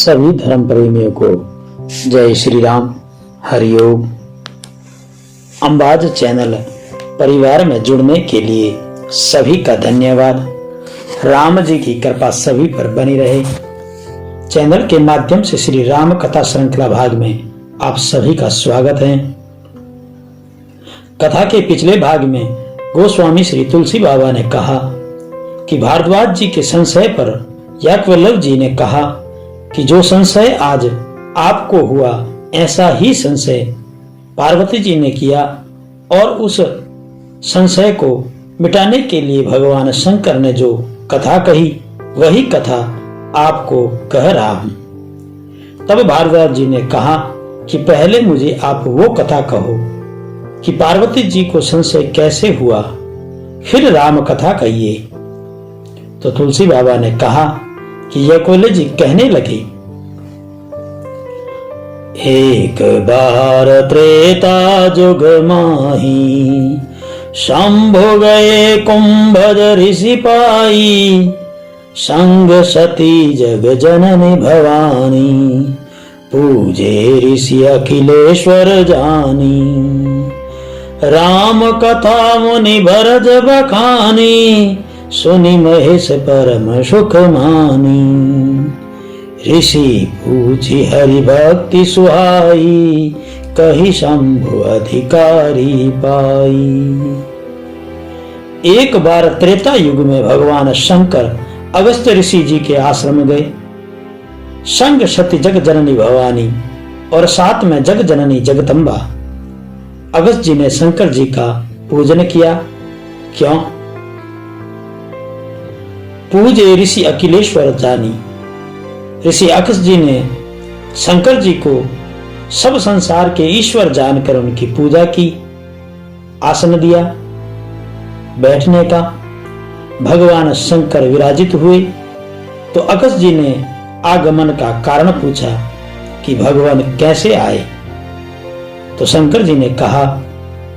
सभी धर्म प्रेमियों को जय श्री राम, हरिओम। अंबाज चैनल परिवार में जुड़ने के लिए सभी का धन्यवाद। राम जी की कृपा सभी पर बनी रहे। चैनल के माध्यम से श्री राम कथा श्रृंखला भाग में आप सभी का स्वागत है। कथा के पिछले भाग में गोस्वामी श्री तुलसी बाबा ने कहा कि भारद्वाज जी के संशय पर याज्ञवल्क्य जी ने कहा कि जो संशय आज आपको हुआ ऐसा ही संशय पार्वती जी ने किया और उस संशय को मिटाने के लिए भगवान शंकर ने जो कथा कही वही कथा आपको कह रहा हूं। तब भारद्वाज जी ने कहा कि पहले मुझे आप वो कथा कहो कि पार्वती जी को संशय कैसे हुआ, फिर राम कथा कहिए। तो तुलसी बाबा ने कहा कि याज्ञवल्क्य जी कहने लगे, एक बार त्रेता जुग माही, शंभु गए कुंभज ऋषि पाई, संग सती जग जननी भवानी, पूजे ऋषि अखिलेश्वर जानी। राम कथा मुनि भरत बखानी, सुनि महेश परम सुख मानी। ऋषि पूछी हरि भक्ति सुहाई, कही शंभु अधिकारी पाई। एक बार त्रेता युग में भगवान शंकर अगस्त्य ऋषि जी के आश्रम गए। संग सती जग जननी भवानी और साथ में जग जननी जगदम्बा। अगस्त्य जी ने शंकर जी का पूजन किया। क्यों? पूजे ऋषि अखिलेश्वर जानी। ऋषि अगस्त्य जी ने शंकर जी को सब संसार के ईश्वर जानकर उनकी पूजा की। आसन दिया बैठने का। भगवान शंकर विराजित हुए तो अगस्त्य जी ने आगमन का कारण पूछा कि भगवान कैसे आए। तो शंकर जी ने कहा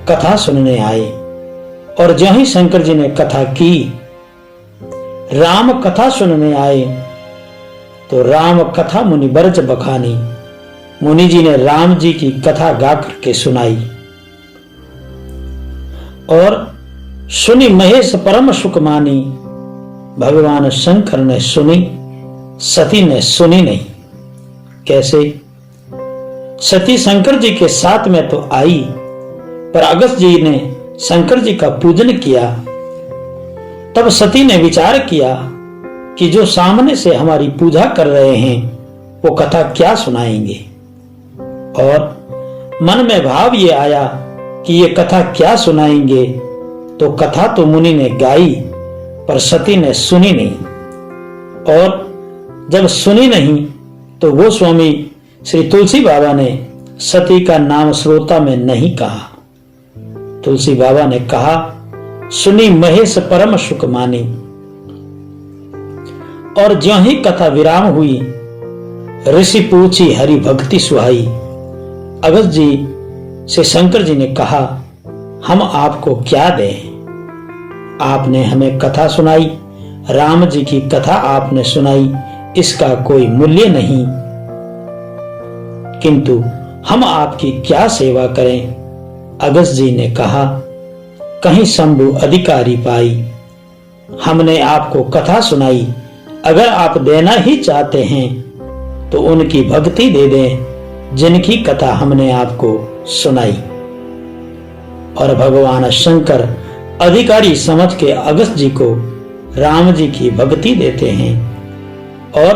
कथा सुनने आए। और ज्यों ही शंकर जी ने कथा की, राम कथा सुनने आए तो राम कथा मुनि बरज बखानी। मुनि जी ने राम जी की कथा गा करके सुनाई और सुनी महेश परम सुख मानी। भगवान शंकर ने सुनी, सती ने सुनी नहीं। कैसे? सती शंकर जी के साथ में तो आई, पर अगस्त्य जी ने शंकर जी का पूजन किया। तब सती ने विचार किया कि जो सामने से हमारी पूजा कर रहे हैं वो कथा क्या सुनाएंगे। और मन में भाव ये आया कि ये कथा क्या सुनाएंगे। तो कथा तो मुनि ने गाई पर सती ने सुनी नहीं। और जब सुनी नहीं तो वो स्वामी श्री तुलसी बाबा ने सती का नाम श्रोता में नहीं कहा। तुलसी बाबा ने कहा सुनी महेश परम सुख मानी। और ज्यों ही कथा विराम हुई, ऋषि पूछी हरि भक्ति सुहाई। अगस्त्य जी से शंकर जी ने कहा हम आपको क्या दें? आपने हमें कथा सुनाई, राम जी की कथा आपने सुनाई, इसका कोई मूल्य नहीं, किंतु हम आपकी क्या सेवा करें? अगस्त्य जी ने कहा कहीं शंभु अधिकारी पाई। हमने आपको कथा सुनाई, अगर आप देना ही चाहते हैं तो उनकी भक्ति दे दें जिनकी कथा हमने आपको सुनाई। और भगवान शंकर अधिकारी समझ के अगस्त्य जी को राम जी की भक्ति देते हैं। और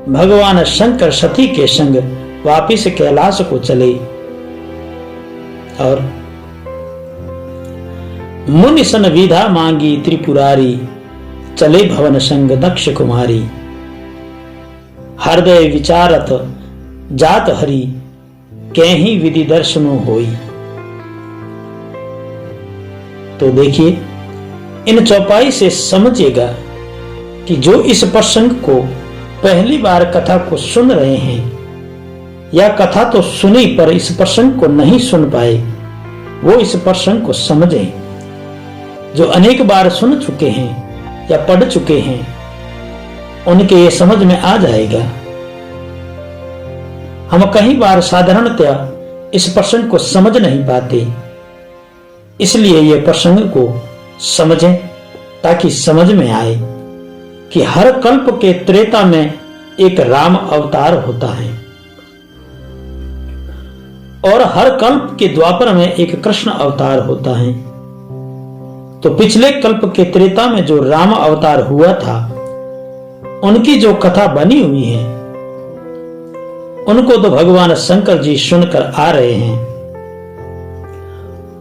भगवान शंकर सती के संग वापिस कैलाश को चले। और मुनि सन विधा मांगी त्रिपुरारी, चले भवन संग दक्ष कुमारी। हृदय विचारत जात हरि, कहीं विधि दर्शनो होई। तो देखिए इन चौपाई से समझिएगा कि जो इस प्रसंग को पहली बार कथा को सुन रहे हैं या कथा तो सुनी पर इस प्रसंग को नहीं सुन पाए, वो इस प्रसंग को समझें। जो अनेक बार सुन चुके हैं या पढ़ चुके हैं उनके ये समझ में आ जाएगा हम कई बार साधारणतया इस प्रसंग को समझ नहीं पाते, इसलिए ये प्रसंग को समझें ताकि समझ में आए कि हर कल्प के त्रेता में एक राम अवतार होता है और हर कल्प के द्वापर में एक कृष्ण अवतार होता है। तो पिछले कल्प के त्रेता में जो राम अवतार हुआ था, उनकी जो कथा बनी हुई है, उनको तो भगवान शंकर जी सुनकर आ रहे हैं।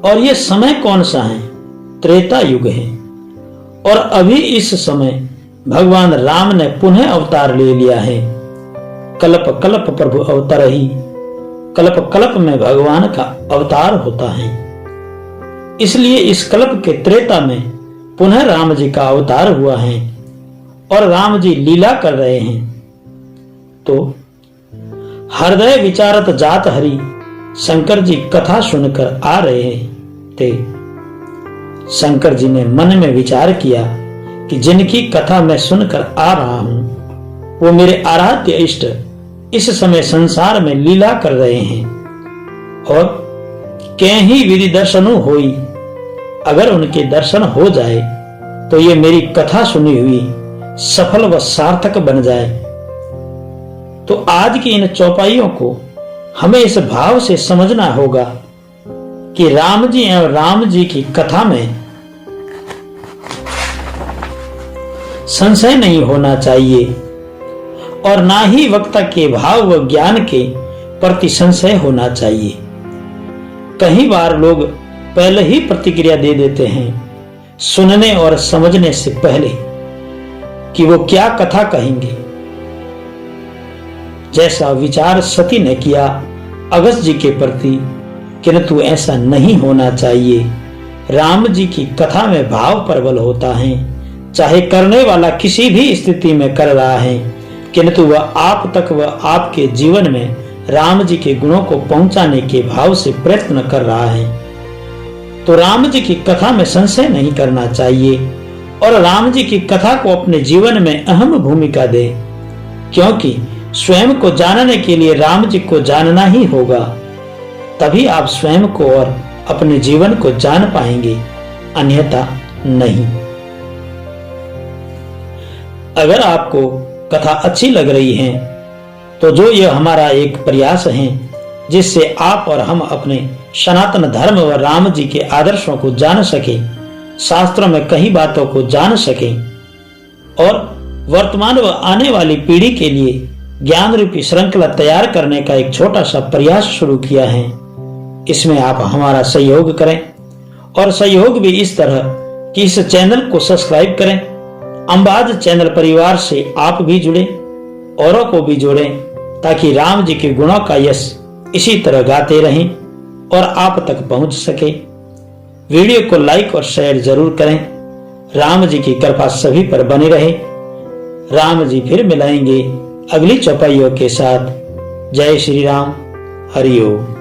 और ये समय कौन सा है? त्रेता युग है। और अभी इस समय भगवान राम ने पुनः अवतार ले लिया है। कल्प कल्प प्रभु अवतार ही, कल्प कल्प में भगवान का अवतार होता है। इसलिए इस कल्प के त्रेता में पुनः राम जी का अवतार हुआ है और राम जी लीला कर रहे हैं। तो हृदय विचारत जात हरि, शंकर जी कथा सुनकर आ रहे थे। शंकर जी ने मन में विचार किया कि जिनकी कथा मैं सुनकर आ रहा हूं, वो मेरे आराध्य इष्ट इस समय संसार में लीला कर रहे हैं और कहीं विधि दर्शनु होई, अगर उनके दर्शन हो जाए तो ये मेरी कथा सुनी हुई सफल व सार्थक बन जाए। तो आज की इन चौपाइयों को हमें इस भाव से समझना होगा कि राम जी और राम जी की कथा में संशय नहीं होना चाहिए और ना ही वक्ता के भाव व ज्ञान के प्रति संशय होना चाहिए। कई बार लोग पहले ही प्रतिक्रिया दे देते हैं सुनने और समझने से पहले कि वो क्या कथा कहेंगे। जैसा विचार सती ने किया अगस्त जी के प्रति, किंतु ऐसा नहीं होना चाहिए। राम जी की कथा में भाव प्रबल होता है, चाहे करने वाला किसी भी स्थिति में कर रहा है, किंतु वह आप तक व आपके जीवन में राम जी के गुणों को पहुंचाने के भाव से प्रयत्न कर रहा है। तो राम जी की कथा में संशय नहीं करना चाहिए और राम जी की कथा को अपने जीवन में अहम भूमिका दे, क्योंकि स्वयं को जानने के लिए राम जी को जानना ही होगा। तभी आप स्वयं को और अपने जीवन को जान पाएंगे, अन्यथा नहीं। अगर आपको कथा अच्छी लग रही है तो जो यह हमारा एक प्रयास है जिससे आप और हम अपने सनातन धर्म व राम जी के आदर्शों को जान सकें, शास्त्रों में कई बातों को जान सकें और वर्तमान व आने वाली पीढ़ी के लिए ज्ञान रूपी श्रृंखला तैयार करने का एक छोटा सा प्रयास शुरू किया है। इसमें आप हमारा सहयोग करें और सहयोग भी इस तरह कि इस चैनल को सब्सक्राइब करें। अंबाज चैनल परिवार से आप भी जुड़े, औरों को भी जोड़ें, ताकि राम जी के गुणों का यश इसी तरह गाते रहें और आप तक पहुंच सके। वीडियो को लाइक और शेयर जरूर करें। राम जी की कृपा सभी पर बनी रहे। राम जी फिर मिलाएंगे अगली चौपाइयों के साथ। जय श्री राम। हरि ओम।